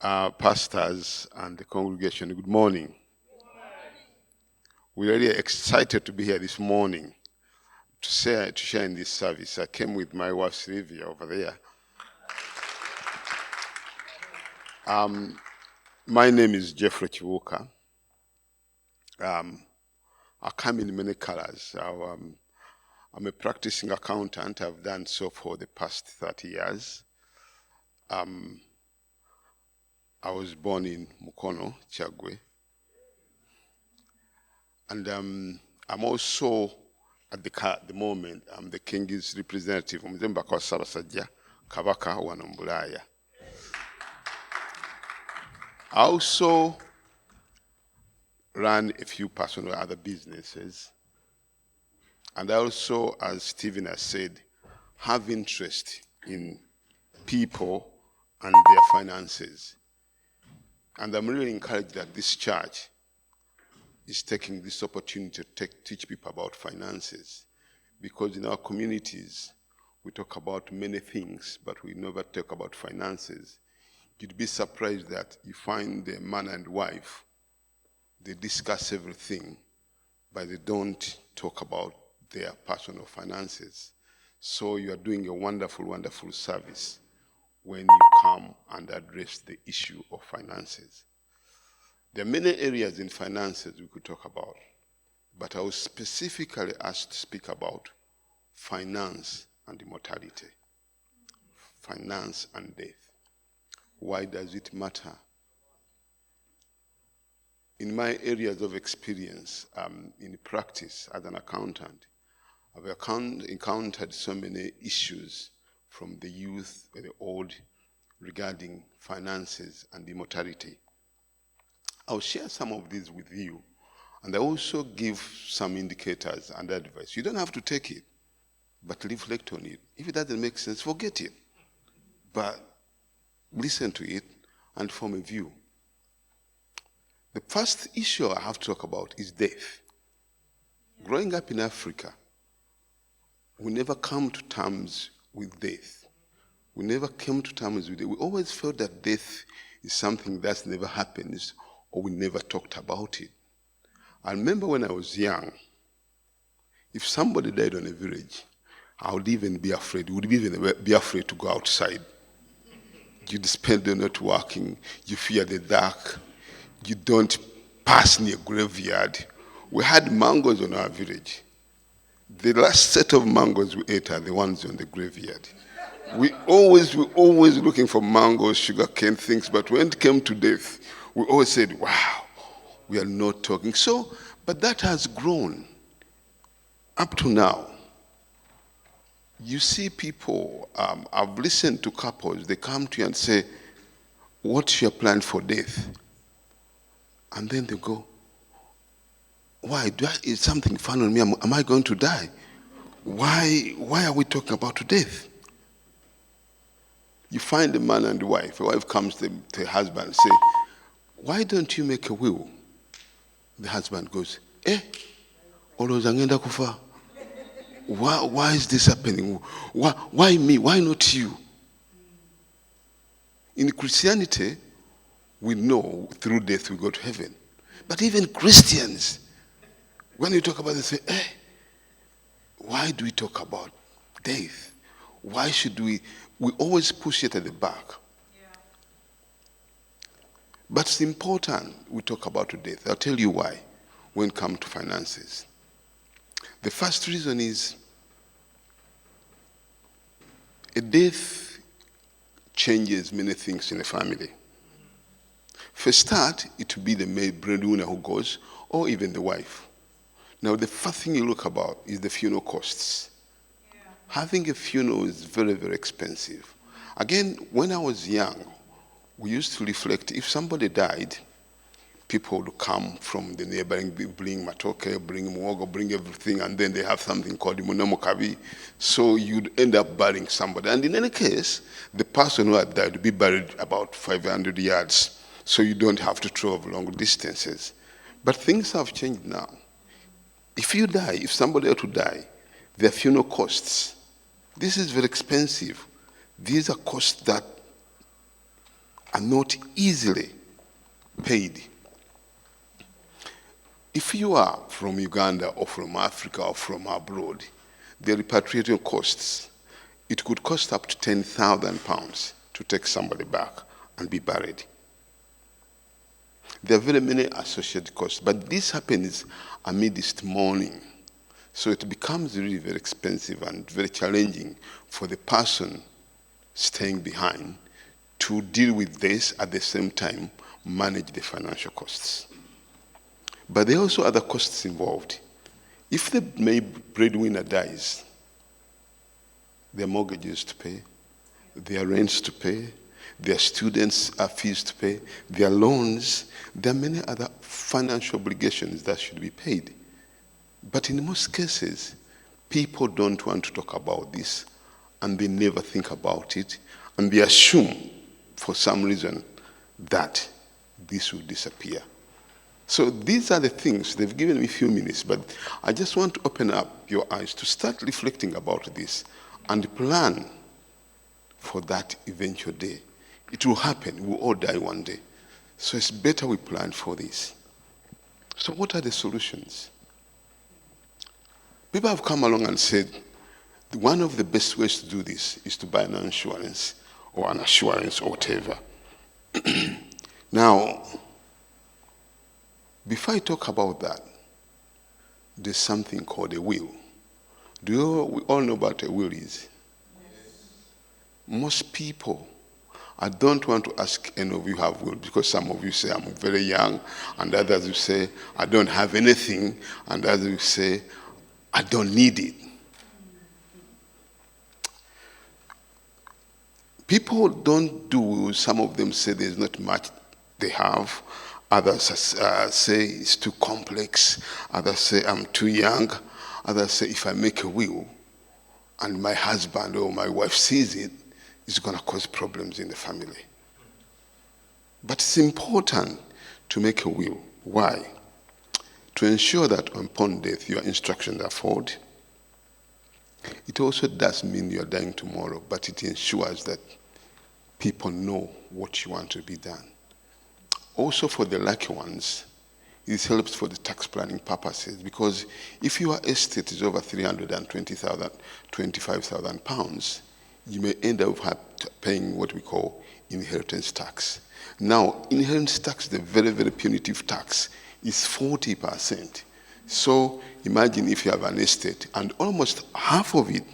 pastors and the congregation, good morning. We're really excited to be here this morning to share in this service. I came with my wife Sylvia over there. My name is Geoffrey Kibuuka. I come in many colors. I'm a practicing accountant. I've done so for the past 30 years. I was born in Mukono, Chagwe. And I'm also, at the moment, I'm the King's representative. Mzemba kwa Sarasajja, Kabaka Wanombulaya. I also run a few personal other businesses. And I also, as Stephen has said, have interest in people and their finances. And I'm really encouraged that this church is taking this opportunity to teach people about finances. Because in our communities, we talk about many things, but we never talk about finances. You'd be surprised that you find the man and wife, they discuss everything, but they don't talk about their personal finances. So you are doing a wonderful, wonderful service when you come and address the issue of finances. There are many areas in finances we could talk about, but I was specifically asked to speak about finance and immortality, finance and death. Why does it matter? In my areas of experience, in practice as an accountant, I've encountered so many issues from the youth and the old regarding finances and immortality. I'll share some of these with you, and I also give some indicators and advice. You don't have to take it, but reflect on it. If it doesn't make sense, forget it. But listen to it and form a view. The first issue I have to talk about is death. Growing up in Africa, we never come to terms with death. We never came to terms with it. We always felt that death is something that never happens, or we never talked about it. I remember when I was young, if somebody died on a village, I would even be afraid. You would even be afraid to go outside. You'd spend the night working. You fear the dark. You don't pass near graveyard. We had mangoes on our village. The last set of mangoes we ate are the ones on the graveyard. We always looking for mangoes, sugarcane things, but when it came to death, we always said, wow, we are not talking. So, but that has grown up to now. You see people, I've listened to couples, they come to you and say, what's your plan for death? And then they go, why? Is something fun on me? Am I going to die? Why are we talking about death? You find a man and a wife comes to the husband and say, why don't you make a will? The husband goes, olozangenda kufa. Why is this happening? Why me? Why not you? In Christianity, we know through death we go to heaven. But even Christians, when you talk about it, they say, why do we talk about death? Why should we always push it at the back. Yeah. But it's important we talk about death. I'll tell you why when it comes to finances. The first reason is a death changes many things in a family. For start, it will be the breadwinner who goes, or even the wife. Now, the first thing you look about is the funeral costs. Yeah. Having a funeral is very, very expensive. Again, when I was young, we used to reflect, if somebody died, people would come from the neighboring, bring matoke, bring muogo, bring everything, and then they have something called munamokabi. So you'd end up burying somebody. And in any case, the person who had died would be buried about 500 yards, so you don't have to travel long distances. But things have changed now. If you die, if somebody else to die, their funeral costs. This is very expensive. These are costs that are not easily paid. If you are from Uganda or from Africa or from abroad, the repatriation costs, it could cost up to £10,000 to take somebody back and be buried. There are very many associated costs, but this happens amidst mourning. So it becomes really very expensive and very challenging for the person staying behind to deal with this at the same time, manage the financial costs. But there are also other costs involved. If the breadwinner dies, there are mortgages to pay, there are rents to pay, there are students' fees to pay, there are loans, there are many other financial obligations that should be paid. But in most cases, people don't want to talk about this, and they never think about it, and they assume, for some reason, that this will disappear. So these are the things. They've given me a few minutes, but I just want to open up your eyes to start reflecting about this and plan for that eventual day. It will happen. We'll all die one day. So it's better we plan for this. So what are the solutions? People have come along and said, one of the best ways to do this is to buy an insurance or an assurance or whatever. Now, before I talk about that, there's something called a will. We all know what a will is? Yes. Most people, I don't want to ask any of you have will, because some of you say I'm very young, and others will say I don't have anything, and others will say I don't need it. People don't do wills. Some of them say there's not much they have. Others say it's too complex. Others say I'm too young. Others say if I make a will and my husband or my wife sees it, it's going to cause problems in the family. But it's important to make a will. Why? To ensure that upon death your instructions are followed. It also does mean you're dying tomorrow, but it ensures that people know what you want to be done. Also for the lucky ones, it helps for the tax planning purposes, because if your estate is over £320,000, £25,000, you may end up paying what we call inheritance tax. Now, inheritance tax, the very, very punitive tax, is 40%. So imagine if you have an estate and almost half of it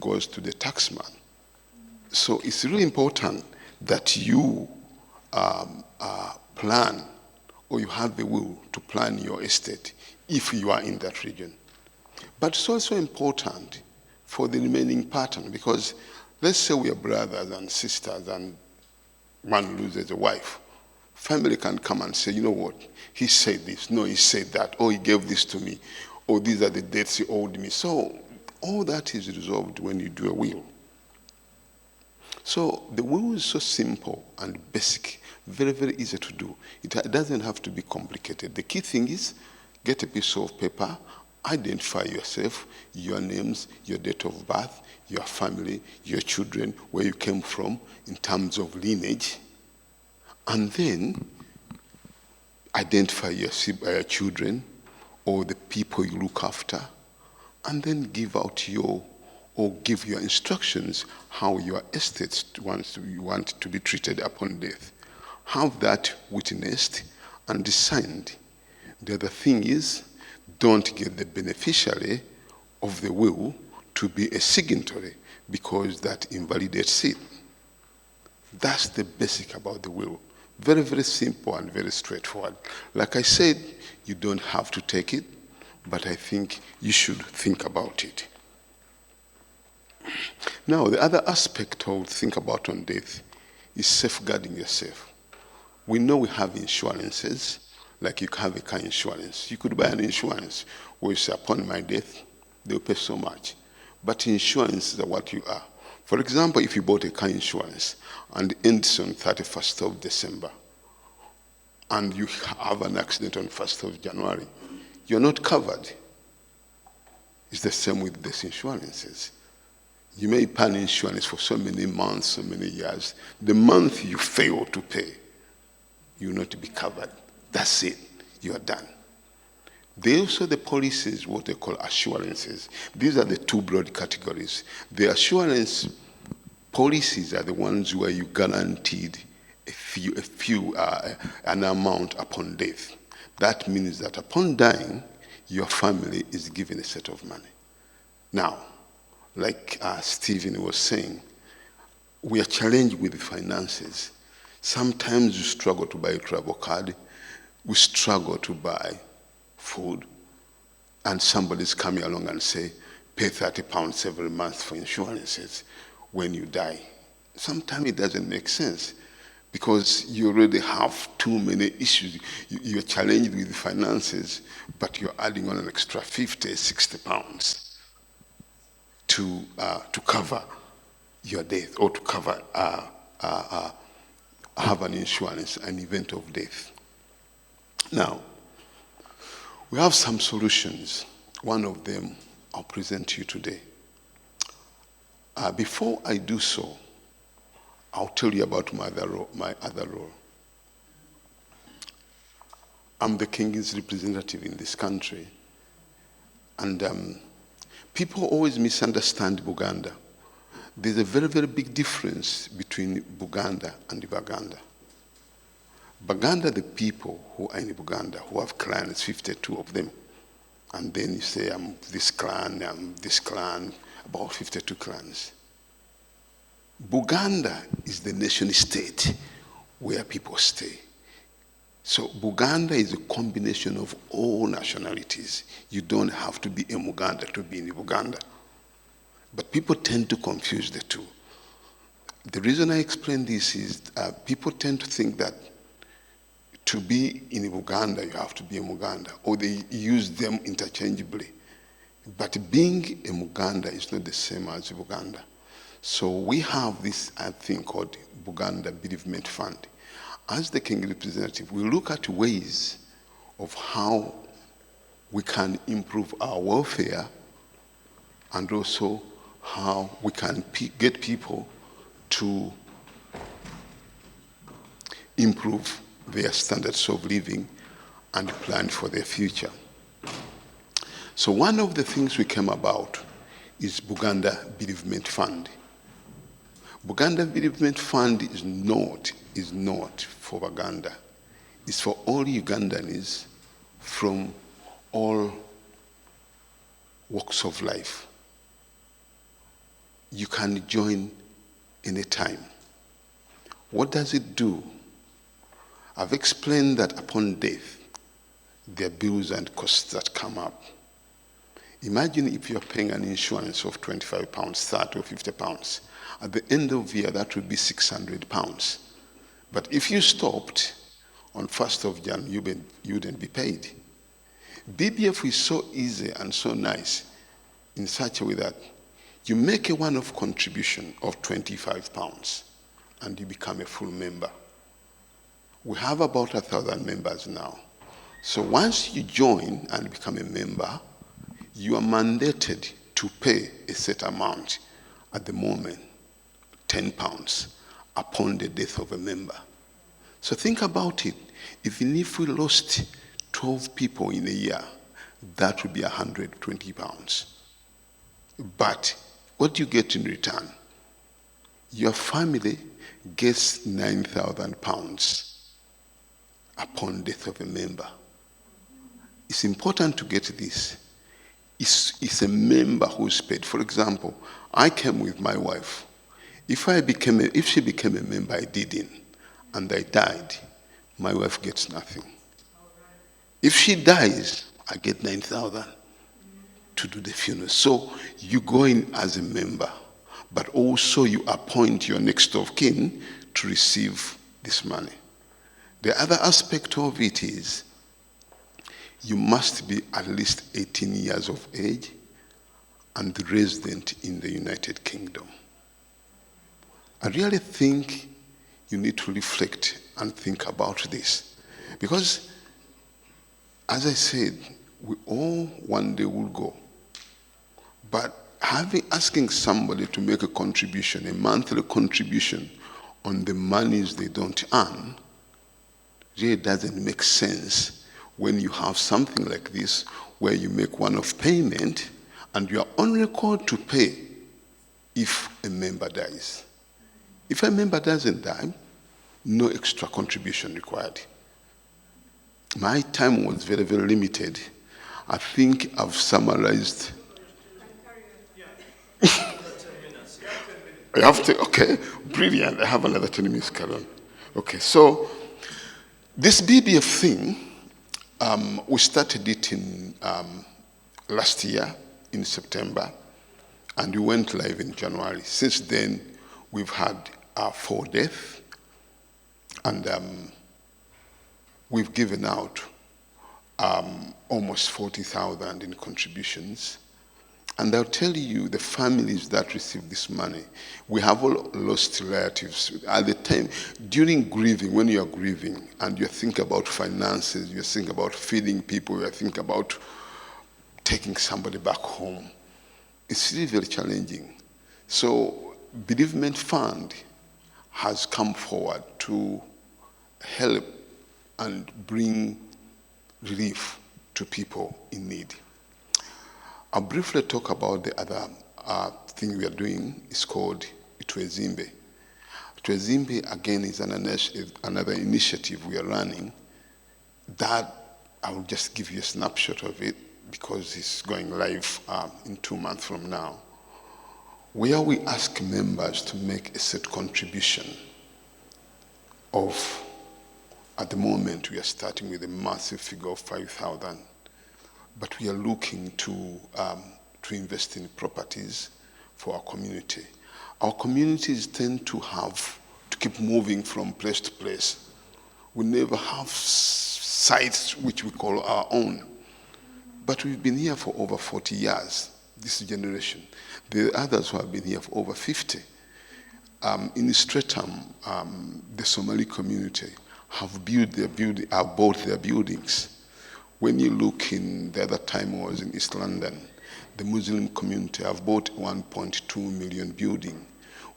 goes to the taxman. So it's really important that you plan, or you have the will to plan your estate if you are in that region. But it's also important for the remaining pattern, because let's say we are brothers and sisters and one loses a wife. Family can come and say, you know what, he said this, no, he said that, or he gave this to me, or these are the debts he owed me. So all that is resolved when you do a will. So the will is so simple and basic, very, very easy to do. It doesn't have to be complicated. The key thing is get a piece of paper, identify yourself, your names, your date of birth, your family, your children, where you came from in terms of lineage, and then identify your children or the people you look after, and then give out give your instructions how your estate you want to be treated upon death. Have that witnessed and signed. The other thing is, don't get the beneficiary of the will to be a signatory, because that invalidates it. That's the basic about the will. Very, very simple and very straightforward. Like I said, you don't have to take it, but I think you should think about it. Now, the other aspect to think about on death is safeguarding yourself. We know we have insurances, like you have a car insurance. You could buy an insurance where you say, upon my death, they'll pay so much. But insurances are what you are. For example, if you bought a car insurance and it ends on 31st of December, and you have an accident on 1st of January, you're not covered. It's the same with these insurances. You may pay an insurance for so many months, so many years. The month you fail to pay, you will not be covered. That's it. You are done. They also, the policies, what they call assurances. These are the two broad categories. The assurance policies are the ones where you guaranteed an amount upon death. That means that upon dying, your family is given a set of money. Now, like Stephen was saying, we are challenged with the finances. Sometimes you struggle to buy a travel card, we struggle to buy food, and somebody's coming along and say, pay £30 every month for insurances when you die. Sometimes it doesn't make sense because you already have too many issues. You're challenged with the finances, but you're adding on an extra 50, 60 pounds to cover your death or to cover have an insurance, an event of death. Now, we have some solutions. One of them I'll present to you today. Before I do so, I'll tell you about my other role. I'm the king's representative in this country, and people always misunderstand Buganda. There's a very, very big difference between Buganda and Baganda. Baganda, the people who are in Buganda, who have clans, 52 of them, and then you say, I'm this clan, about 52 clans. Buganda is the nation state where people stay. So Buganda is a combination of all nationalities. You don't have to be a Muganda to be in Buganda. But people tend to confuse the two. The reason I explain this is people tend to think that to be in Uganda, you have to be a Muganda, or they use them interchangeably. But being a Muganda is not the same as Buganda. So we have this thing called Buganda Bereavement Fund. As the King representative, we look at ways of how we can improve our welfare and also how we can get people to improve their standards of living and plan for their future. So one of the things we came about is Buganda Bereavement Fund. Buganda Bereavement Fund is not for Baganda. It's for all Ugandans from all walks of life. You can join anytime. What does it do? I've explained that upon death, there are bills and costs that come up. Imagine if you're paying an insurance of £25, £30 or £50. At the end of the year, that would be £600. But if you stopped on 1st of January, you wouldn't be paid. BBF is so easy and so nice in such a way that you make a one-off contribution of £25 and you become a full member. We have about 1,000 members now. So once you join and become a member, you are mandated to pay a set amount, at the moment, £10, upon the death of a member. So think about it. Even if we lost 12 people in a year, that would be £120. But what do you get in return? Your family gets £9,000 upon death of a member. It's important to get this. It's a member who's paid. For example, I came with my wife. If she became a member, I didn't, and I died, my wife gets nothing. If she dies, I get 9,000 to do the funeral. So you go in as a member, but also you appoint your next of kin to receive this money. The other aspect of it is you must be at least 18 years of age and resident in the United Kingdom. I really think you need to reflect and think about this. Because, as I said, we all one day will go. But asking somebody to make a contribution, a monthly contribution on the monies they don't earn, really doesn't make sense when you have something like this where you make one-off payment and you are on record to pay if a member dies. If a member doesn't die, no extra contribution required. My time was very, very limited. I think I've summarized. I have to, okay, brilliant. I have another 10 minutes, Karen. Okay, so this BBF thing, we started it in last year in September, and we went live in January. Since then, we've had 4 deaths, and we've given out almost 40,000 in contributions. And I'll tell you, the families that receive this money, we have all lost relatives. At the time, during grieving, when you are grieving and you think about finances, you think about feeding people, you think about taking somebody back home, it's really very challenging. So Bereavement Fund has come forward to help and bring relief to people in need. I'll briefly talk about the other thing we are doing. It's called Itwezimbe. Itwezimbe, again, is another initiative we are running that I will just give you a snapshot of it because it's going live in 2 months from now, where we ask members to make a set contribution of, at the moment, we are starting with a massive figure of 5,000. But we are looking to invest in properties for our community. Our communities tend to keep moving from place to place. We never have sites which we call our own. But we've been here for over 40 years, this generation. The others who have been here for over 50. In Streatham, the Somali community have bought their buildings. When you look in, the other time I was in East London, the Muslim community have bought 1.2 million building.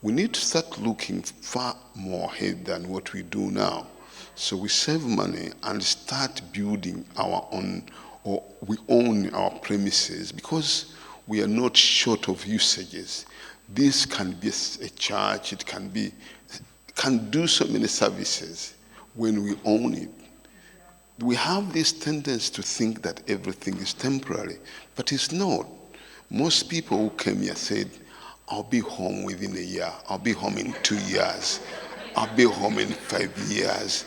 We need to start looking far more ahead than what we do now. So we save money and start building our own, or we own our premises because we are not short of usages. This can be a church, it can do so many services when we own it. We have this tendency to think that everything is temporary, but it's not. Most people who came here said, I'll be home within a year, I'll be home in 2 years, I'll be home in 5 years.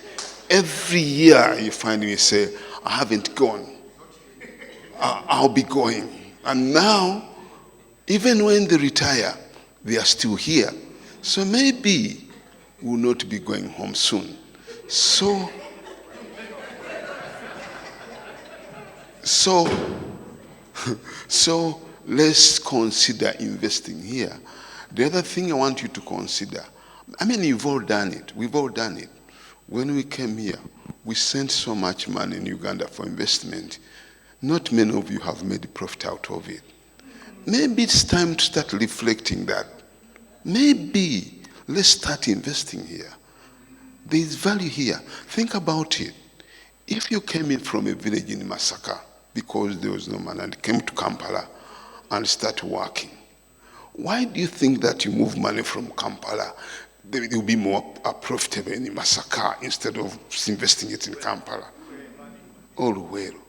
Every year you find me say, I haven't gone, I'll be going. And now, even when they retire, they are still here. So maybe we'll not be going home soon. So let's consider investing here. The other thing I want you to consider, you've all done it. We've all done it. When we came here, we sent so much money in Uganda for investment. Not many of you have made a profit out of it. Maybe it's time to start reflecting that. Maybe let's start investing here. There is value here. Think about it. If you came in from a village in Masaka because there was no money and came to Kampala and started working, why do you think that you move money from Kampala? It will be more profitable in Masaka instead of investing it in Kampala. Oluwero.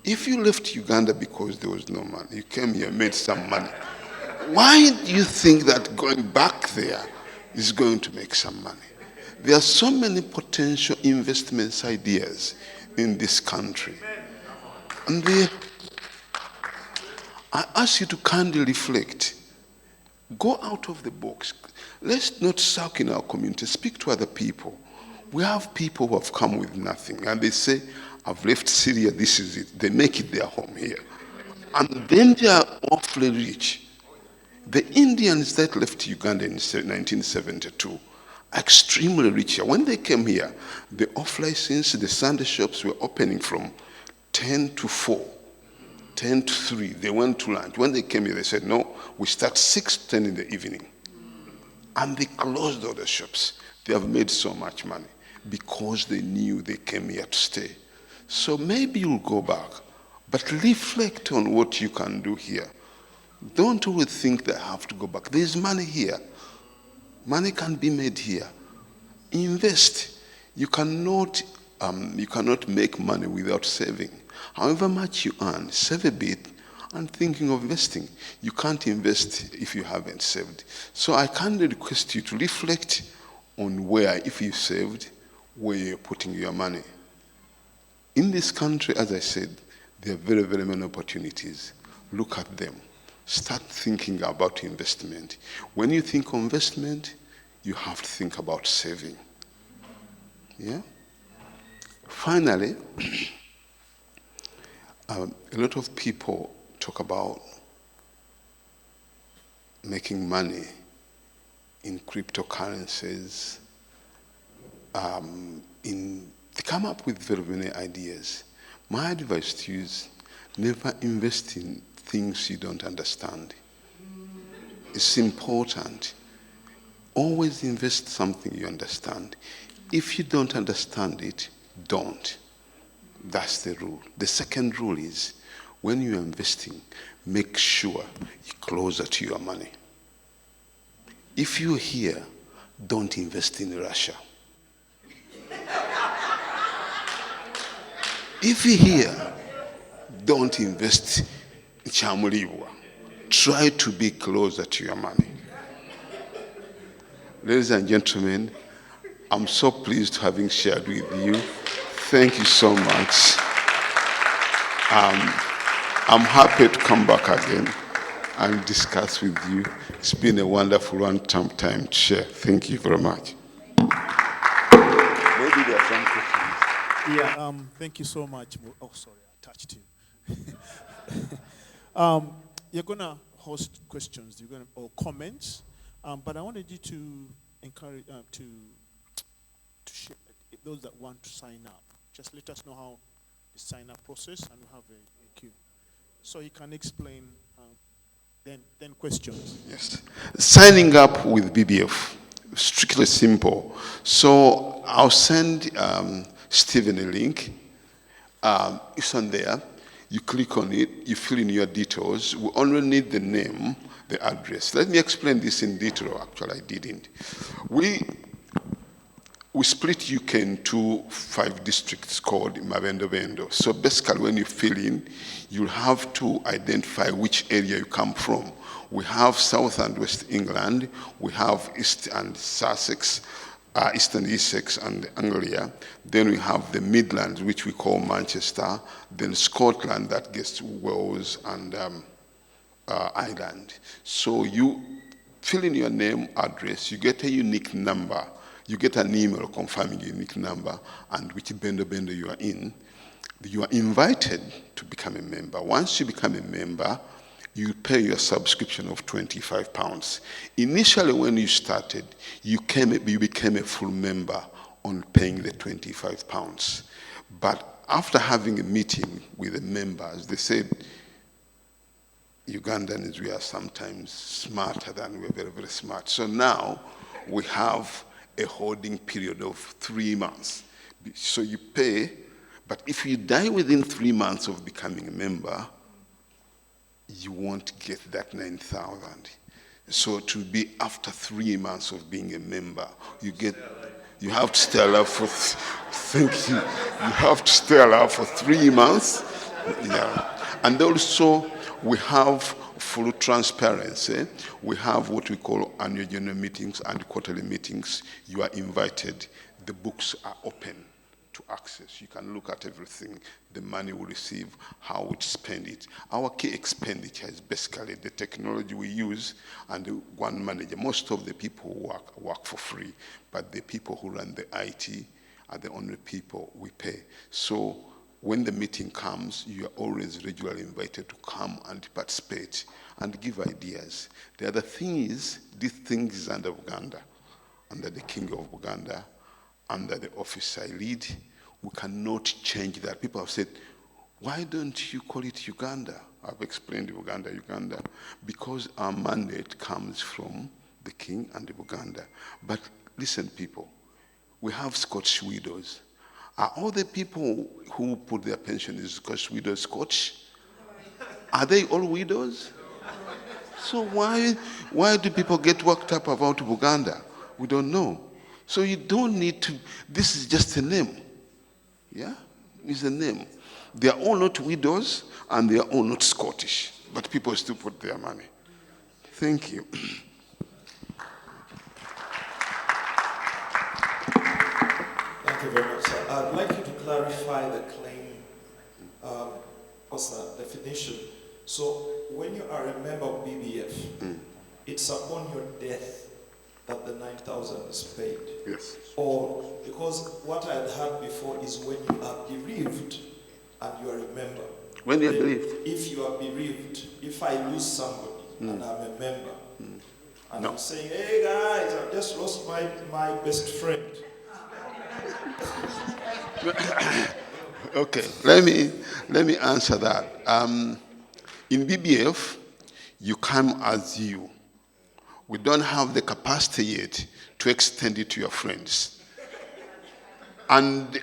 If you left Uganda because there was no money, you came here, made some money, why do you think that going back there is going to make some money? There are so many potential investment ideas in this country. And I ask you to kindly reflect. Go out of the box. Let's not suck in our community. Speak to other people. We have people who have come with nothing and they say, I've left Syria, this is it. They make it their home here. And then they are awfully rich. The Indians that left Uganda in 1972 are extremely rich here. When they came here, the off-license, the Sunday shops were opening from 10 to 4. 10 to 3, they went to lunch. When they came here, they said, no, we start 6 to 10 in the evening. And they closed all the shops. They have made so much money because they knew they came here to stay. So maybe you'll go back, but reflect on what you can do here. Don't always think that I have to go back. There's money here. Money can be made here. Invest. You cannot make money without saving. However much you earn, save a bit and thinking of investing. You can't invest if you haven't saved. So I kindly request you to reflect on where, if you saved, where you're putting your money. In this country, as I said, there are very, very many opportunities. Look at them. Start thinking about investment. When you think of investment, you have to think about saving. Yeah? Finally, a lot of people talk about making money in cryptocurrencies. They come up with very many ideas. My advice to you is never invest in things you don't understand. It's important. Always invest something you understand. If you don't understand it, don't. That's the rule. The second rule is when you're investing, make sure you're closer to your money. If you're here, don't invest in Russia. If you're here, don't invest in Chamulibwa. Try to be closer to your money. Ladies and gentlemen, I'm so pleased having shared with you. Thank you so much. I'm happy to come back again and discuss with you. It's been a wonderful one-time to share. Thank you very much. Maybe there are some questions. Yeah, thank you so much. Oh, sorry, I touched you. You're going to host questions or comments, but I wanted you to encourage, to share, those that want to sign up. Just let us know how the sign-up process, and we'll have a queue. So you can explain, then questions. Yes. Signing up with BBF, strictly simple. So I'll send Stephen a link. It's on there. You click on it, you fill in your details. We only need the name, the address. Let me explain this in detail. Actually, I didn't. We split UK into 5 districts called Mabendo Bendo. So basically, when you fill in, you'll have to identify which area you come from. We have South and West England. We have East and Sussex, Eastern Essex and Anglia. Then we have the Midlands, which we call Manchester. Then Scotland, that gets Wales and Ireland. So you fill in your name, address, you get a unique number. You get an email confirming your unique number and which bendo you are in. You are invited to become a member. Once you become a member, you pay your subscription of £25. Initially, when you started, you became a full member on paying the £25. But after having a meeting with the members, they said, Ugandans, we are sometimes smarter than we're very, very smart. So now we have a holding period of 3 months. So you pay, but if you die within 3 months of becoming a member, you won't get that 9,000. So to be after 3 months of being a member, you have to stay alive for, thank you. You have to stay alive for 3 months. Yeah. And also we have full transparency. We have what we call annual general meetings and quarterly meetings. You are invited. The books are open to access. You can look at everything, the money we receive, how we spend it. Our key expenditure is basically the technology we use and the one manager. Most of the people who work for free, but the people who run the IT are the only people we pay. So when the meeting comes, you are always regularly invited to come and participate and give ideas. The other thing is, this thing is under Uganda, under the King of Uganda, under the office I lead. We cannot change that. People have said, Why don't you call it Uganda? I've explained Uganda, because our mandate comes from the king and the Uganda. But listen, people, we have Scotch widows. Are all the people who put their pension in Scotch widows Scotch? Are they all widows? So why do people get worked up about Uganda? We don't know. So you don't need to, this is just a name. Yeah? It's a name. They are all not widows and they are all not Scottish, but people still put their money. Thank you. Thank you very much, sir. I'd like you to clarify the claim, what's that definition? So when you are a member of BBF, it's upon your death that the 9,000 is paid. Yes. Or, because what I had heard before is when you are bereaved and you are a member. When you are bereaved? If you are bereaved, if I lose somebody and I'm a member, and I'm saying, hey guys, I've just lost my best friend. Okay, let me answer that. In BBF, you come as you. We don't have the capacity yet to extend it to your friends. And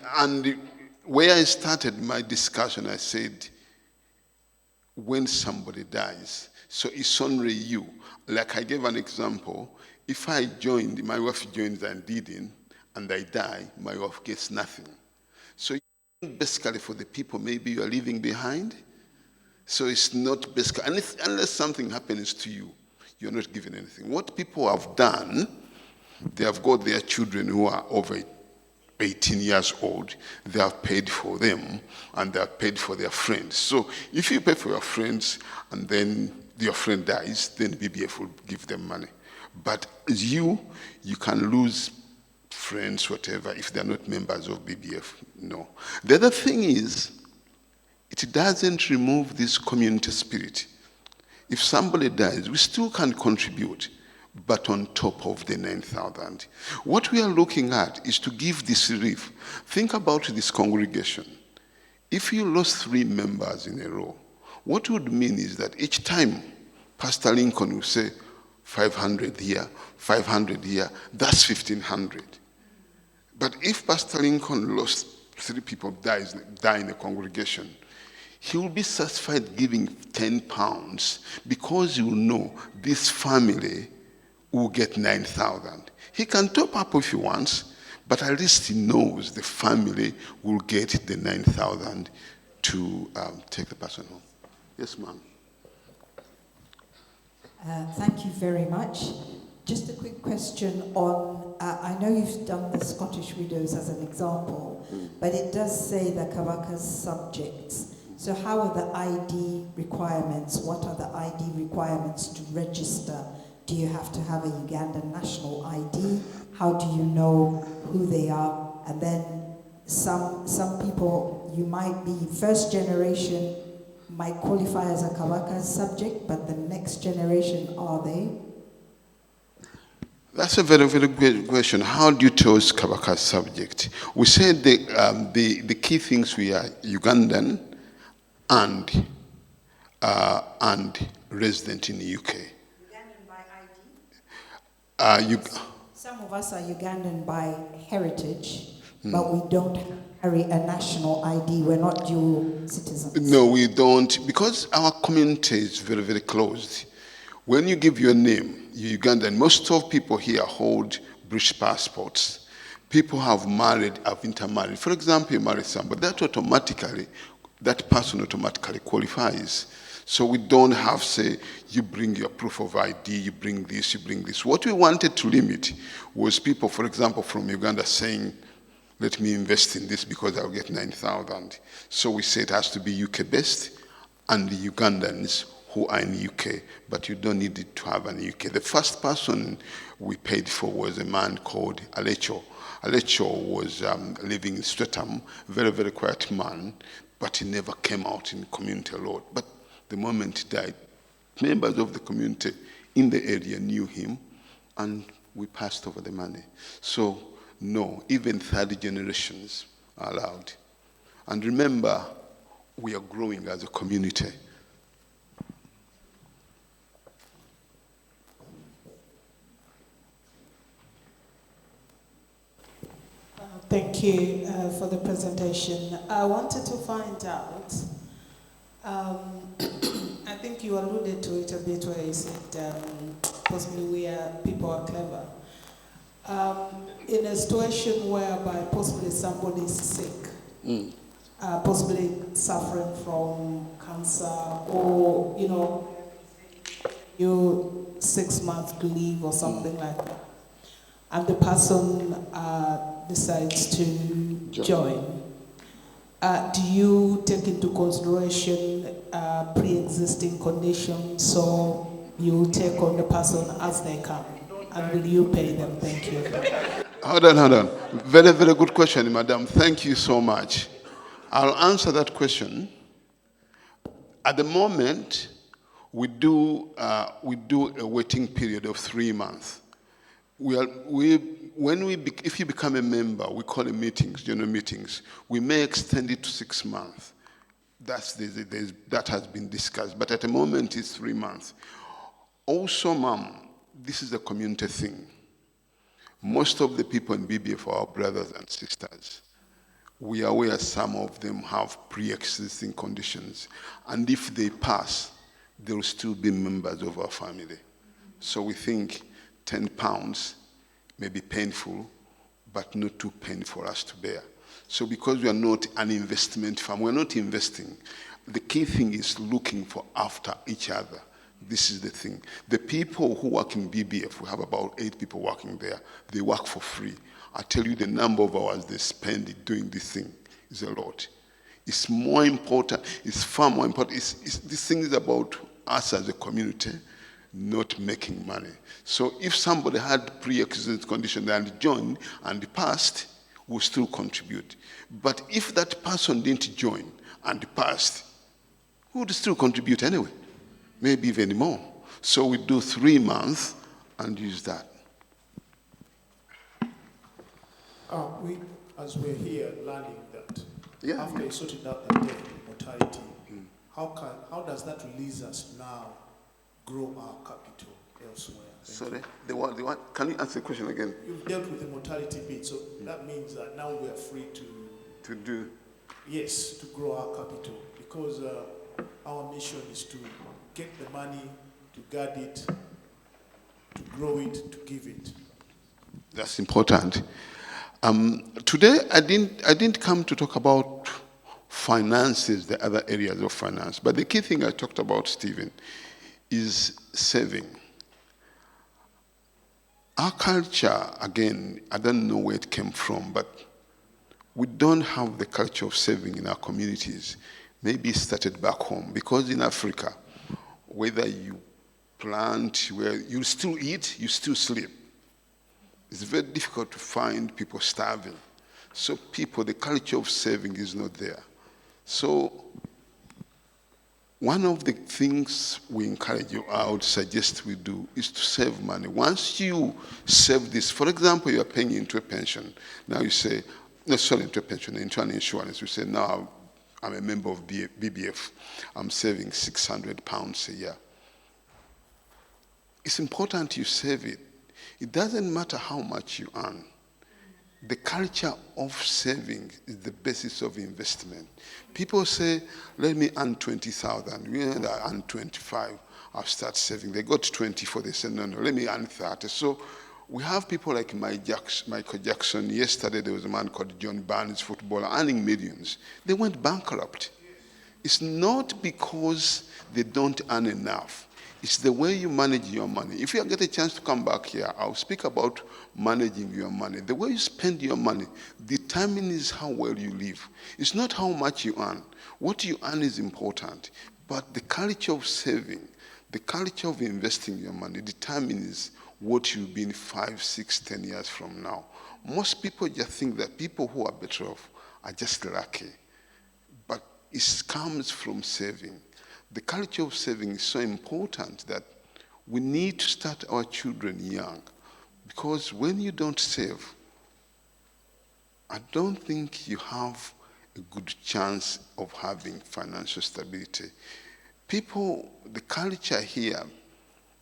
where I started my discussion, I said, when somebody dies, so it's only you. Like I gave an example, if I joined, my wife joins and didn't, and I die, my wife gets nothing. So basically for the people maybe you are leaving behind, so it's not basically, unless something happens to you, you're not given anything. What people have done, they have got their children who are over 18 years old, they have paid for them, and they have paid for their friends. So if you pay for your friends, and then your friend dies, then BBF will give them money. But you can lose friends, whatever, if they're not members of BBF, no. The other thing is, it doesn't remove this community spirit. If somebody dies, we still can contribute, but on top of the 9,000. What we are looking at is to give this relief. Think about this congregation. If you lost 3 members in a row, what would mean is that each time Pastor Lincoln will say 500 here, 500 here, that's 1,500. But if Pastor Lincoln lost 3 people die in a congregation, he will be satisfied giving 10 pounds because he will know this family will get 9,000. He can top up if he wants, but at least he knows the family will get the 9,000 to take the person home. Yes, ma'am. Thank you very much. Just a quick question on, I know you've done the Scottish widows as an example, but it does say the Kibuuka's subjects. So how are the ID requirements? What are the ID requirements to register? Do you have to have a Ugandan national ID? How do you know who they are? And then some people, you might be first generation, might qualify as a Kibuuka subject, but the next generation, are they? That's a very, very good question. How do you choose Kibuuka subject? We said the key things we are Ugandan and resident in the UK. Ugandan by ID? You, Some of us are Ugandan by heritage, but we don't carry a national ID. We're not dual citizens. no, we don't, because our community is very, very closed. When you give your name, you're Ugandan. Most of people here hold British passports. People have married, have intermarried. For example, you marry somebody, that person automatically qualifies. So we don't have, say, you bring your proof of ID, you bring this, you bring this. What we wanted to limit was people, for example, from Uganda saying, let me invest in this because I'll get 9,000. So we say it has to be UK-based and the Ugandans who are in the UK, but you don't need it to have an UK. The first person we paid for was a man called Alecho. Alecho was living in Streatham, very, very quiet man, but he never came out in community a lot. But the moment he died, members of the community in the area knew him, and we passed over the money. So, no, even third generations are allowed. And remember, we are growing as a community. Thank you for the presentation. I wanted to find out, I think you alluded to it a bit where you said possibly people are clever. In a situation whereby possibly somebody is sick, possibly suffering from cancer, or, you 6 months leave or something like that, and the person decides to join, do you take into consideration pre-existing conditions, so you take on the person as they come, and will you pay them? Thank you. Hold on. Very, very good question, madam. Thank you so much. I'll answer that question. At the moment, we do a waiting period of 3 months. If you become a member, we call it meetings, general meetings. We may extend it to 6 months. That has been discussed, but at the moment it's 3 months. Also, ma'am, this is a community thing. Most of the people in BBF are our brothers and sisters. We are aware some of them have pre-existing conditions, and if they pass, they will still be members of our family. So we think £10 may be painful, but not too painful for us to bear. So because we are not an investment firm, we're not investing. The key thing is looking for after each other. This is the thing. The people who work in BBF, we have about 8 people working there. They work for free. I tell you the number of hours they spend doing this thing is a lot. It's more important, it's far more important. This thing is about us as a community not making money. So if somebody had pre-existing condition and joined and passed, we'll still contribute. But if that person didn't join and passed, we would still contribute anyway, maybe even more. So we do 3 months and use that. As we're here learning that, Yeah. after you sorted out the debt, mortality, how does that release us now grow our capital elsewhere? Sorry, the what? Can you answer the question again? You've dealt with the mortality bit, so that means that now we are free to do. Yes, to grow our capital, because our mission is to get the money, to guard it, to grow it, to give it. That's important. Today, I didn't come to talk about finances, the other areas of finance, but the key thing I talked about, Stephen, is saving. Our culture, again, I don't know where it came from, but we don't have the culture of saving in our communities. Maybe it started back home, because in Africa, whether you plant, where you still eat, you still sleep. It's very difficult to find people starving. So the culture of saving is not there. So one of the things we encourage you, I would suggest we do, is to save money. Once you save this, for example, you are paying into a pension. Now you say, into a pension, into an insurance. You say, now I'm a member of BBF. I'm saving £600 a year. It's important you save it. It doesn't matter how much you earn. The culture of saving is the basis of investment. People say, let me earn 20,000. We earn 25. I'll start saving. They got 24. They say, no, let me earn 30. So we have people like Michael Jackson. Yesterday, there was a man called John Barnes, footballer, earning millions. They went bankrupt. It's not because they don't earn enough. It's the way you manage your money. If you get a chance to come back here, I'll speak about managing your money. The way you spend your money determines how well you live. It's not how much you earn. What you earn is important, but the culture of saving, the culture of investing your money determines what you'll be in 5, 6, 10 years from now. Most people just think that people who are better off are just lucky, but it comes from saving. The culture of saving is so important that we need to start our children young, because when you don't save, I don't think you have a good chance of having financial stability. People, the culture here,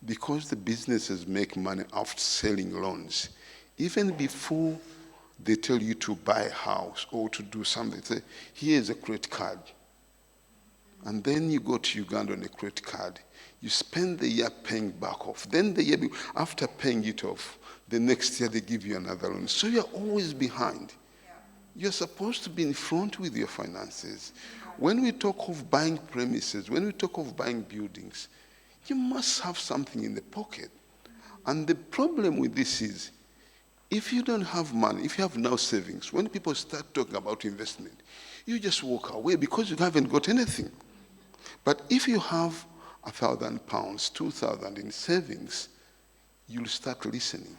because the businesses make money after selling loans, even before they tell you to buy a house or to do something, say, here's a credit card. And then you go to Uganda on a credit card. You spend the year paying back off. Then the year after paying it off, the next year they give you another loan. So you're always behind. You're supposed to be in front with your finances. When we talk of buying premises, when we talk of buying buildings, you must have something in the pocket. And the problem with this is, if you don't have money, if you have no savings, when people start talking about investment, you just walk away because you haven't got anything. But if you have £1,000, 2,000 in savings, you'll start listening.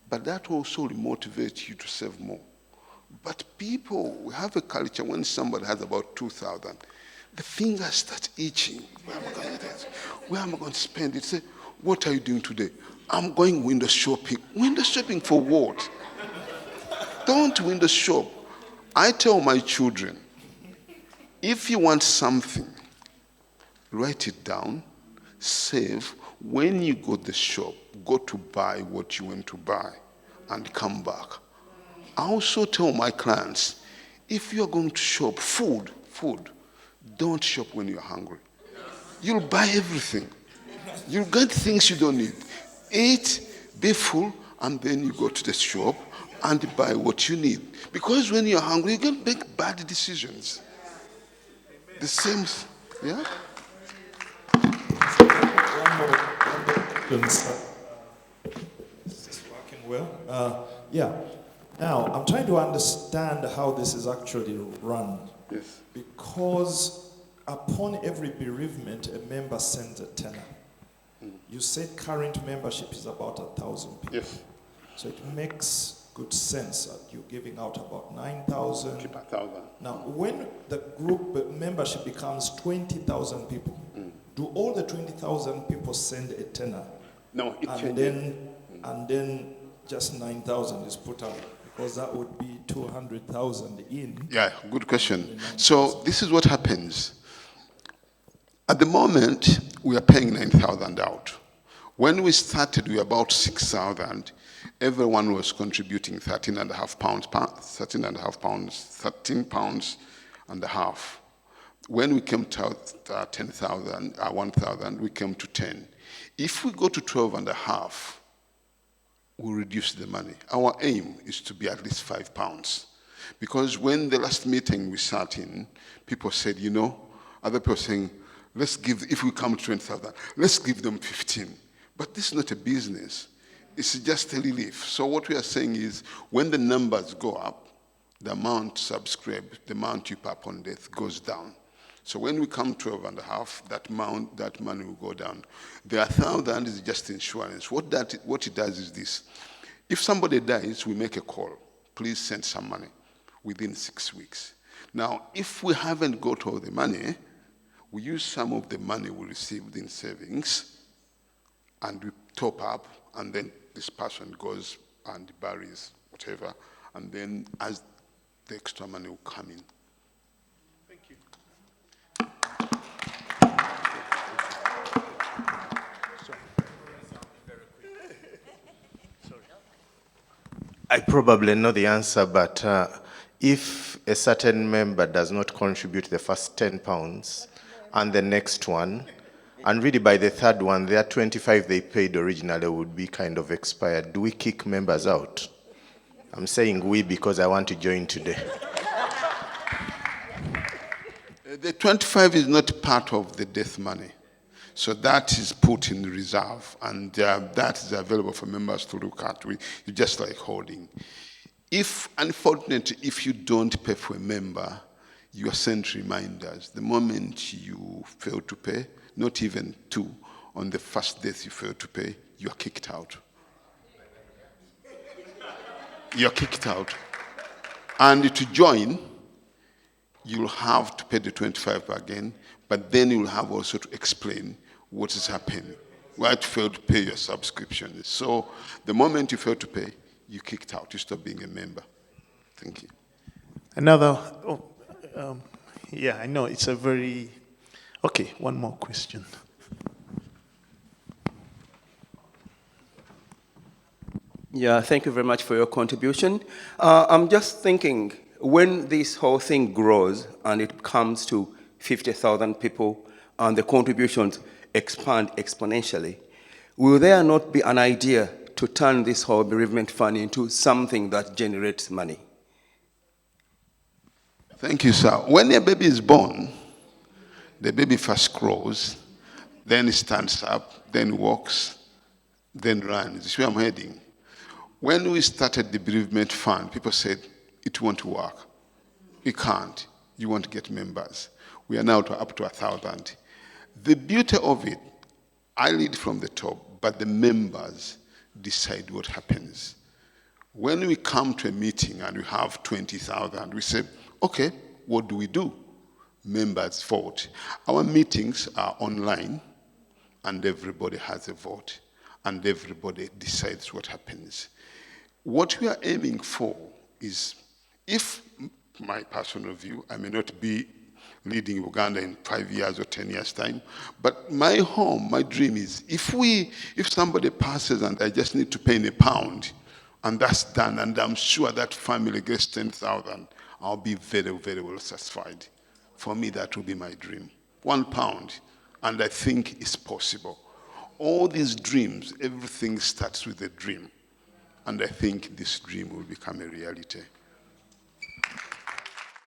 But that also will motivate you to save more. But people, we have a culture when somebody has about 2,000, the fingers start itching. Where am I going to spend it? Say, what are you doing today? I'm going window shopping. Window shopping for what? Don't window shop. I tell my children, if you want something, write it down, save. When you go to the shop, go to buy what you want to buy and come back. I also tell my clients, if you're going to shop food, don't shop when you're hungry. You'll buy everything. You'll get things you don't need. Eat, be full, and then you go to the shop and buy what you need. Because when you're hungry, you can make bad decisions. The same, yeah? One more question. Is this working well? Yeah. Now, I'm trying to understand how this is actually run. Yes. Because upon every bereavement, a member sends a tenner. You said current membership is about 1,000 people. Yes. So it makes good sense that you're giving out about 9,000. Keep 1,000. Now, when the group membership becomes 20,000 people, do all the 20,000 people send a tenner? No, it and changes. then just 9,000 is put out, because that would be 200,000 in. Yeah, good question. So this is what happens. At the moment, we are paying 9,000 out. When we started, we were about 6,000. Everyone was contributing 13.5 pounds, 13 pounds and a half. When we came to 10,000, 1,000, we came to 10. If we go to 12.5, we reduce the money. Our aim is to be at least £5. Because when the last meeting we sat in, people said, other people saying, let's give, if we come to 20,000, let's give them 15. But this is not a business. It's just a relief. So what we are saying is, when the numbers go up, the amount subscribed, the amount you pay upon death goes down. So when we come 12.5, that money will go down. The 1,000 is just insurance. What it does is this. If somebody dies, we make a call. Please send some money within 6 weeks. Now, if we haven't got all the money, we use some of the money we received in savings, and we top up, and then this person goes and buries whatever, and then as the extra money will come in. Thank you. I probably know the answer, but if a certain member does not contribute the first £10 and the next one, and really by the third one, their 25 they paid originally would be kind of expired, do we kick members out? I'm saying we because I want to join today. The 25 is not part of the death money. So that is put in reserve, and that is available for members to look at. It's just like holding. If, unfortunately, if you don't pay for a member, you are sent reminders. The moment you fail to pay, not even two, on the first death you fail to pay, you are kicked out. You're kicked out. And to join, you'll have to pay the 25 again, but then you'll have also to explain what has happened, why you failed to pay your subscription. So the moment you fail to pay, you're kicked out. You stop being a member. Thank you. Another, Yeah, I know it's a very... Okay, one more question. Yeah, thank you very much for your contribution. I'm just thinking, when this whole thing grows and it comes to 50,000 people and the contributions expand exponentially, will there not be an idea to turn this whole bereavement fund into something that generates money? Thank you, sir. When a baby is born, the baby first crawls, then stands up, then walks, then runs. This is where I'm heading. When we started the bereavement fund, people said it won't work. We can't. You won't get members. We are now up to 1,000. The beauty of it, I lead from the top, but the members decide what happens. When we come to a meeting and we have 20,000, we say, okay, what do we do? Members vote. Our meetings are online, and everybody has a vote, and everybody decides what happens. What we are aiming for is, if my personal view, I may not be leading Uganda in 5 years or 10 years' time, but my home, my dream is, if somebody passes and I just need to pay in £1, and that's done, and I'm sure that family gets 10,000, I'll be very, very well satisfied. For me, that will be my dream. £1, and I think it's possible. All these dreams, everything starts with a dream. And I think this dream will become a reality.